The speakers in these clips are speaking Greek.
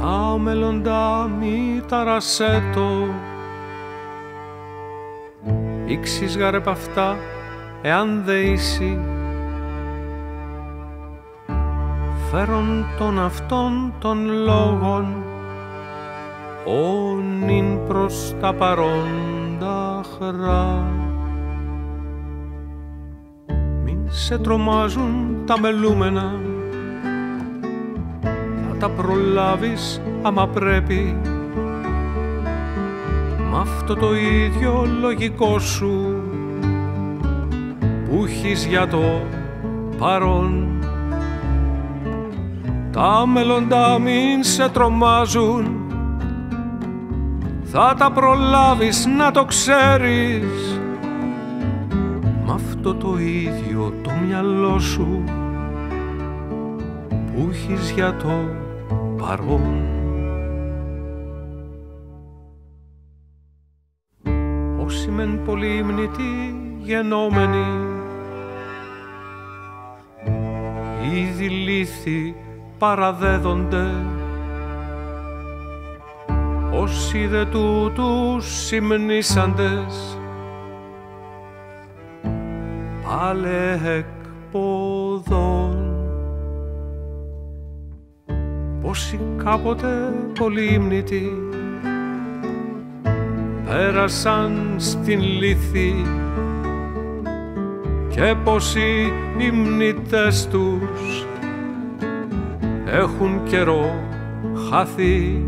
Τα μέλλοντα μη ταρασέτο, ήξεις γαρε π' αυτά εάν δε είσαι. Φέρον των αυτών των λόγων, όνειν προς τα παρόντα χρά. Μην σε τρομάζουν τα μελούμενα, θα τα προλάβεις άμα πρέπει. Μ' αυτό το ίδιο λογικό σου που έχεις για το παρόν. Τα μέλλοντα μην σε τρομάζουν, θα τα προλάβεις να το ξέρεις. Μ' αυτό το ίδιο το μυαλό σου που έχεις για το παρόν. Όσοι μεν πολύμνητοι γενόμενοι, ήδη λύθοι παραδέδονται. Όσοι δε τούτους συμνήσαντες, πάλε εκποδών. Όσοι κάποτε πολύμνητοι πέρασαν στην λύθη, και πόσοι οι μνήτες τους έχουν καιρό χάθει.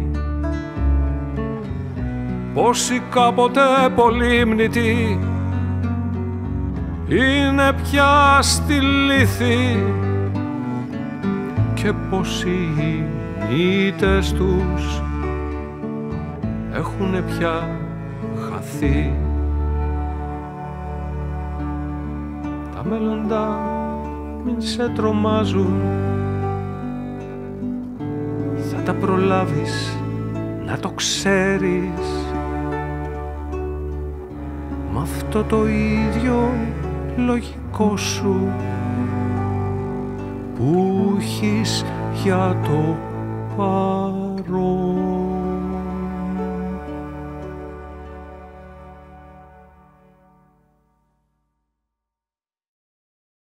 Πόσοι κάποτε πολύμνητοι είναι πια στη λύθη, και πόσοι οι μνήτες τους έχουν πια χαθεί. Τα μέλλοντα μην σε τρομάζουν, θα τα προλάβεις να το ξέρεις. Μ' αυτό το ίδιο λογικό σου που έχεις για το παρόν.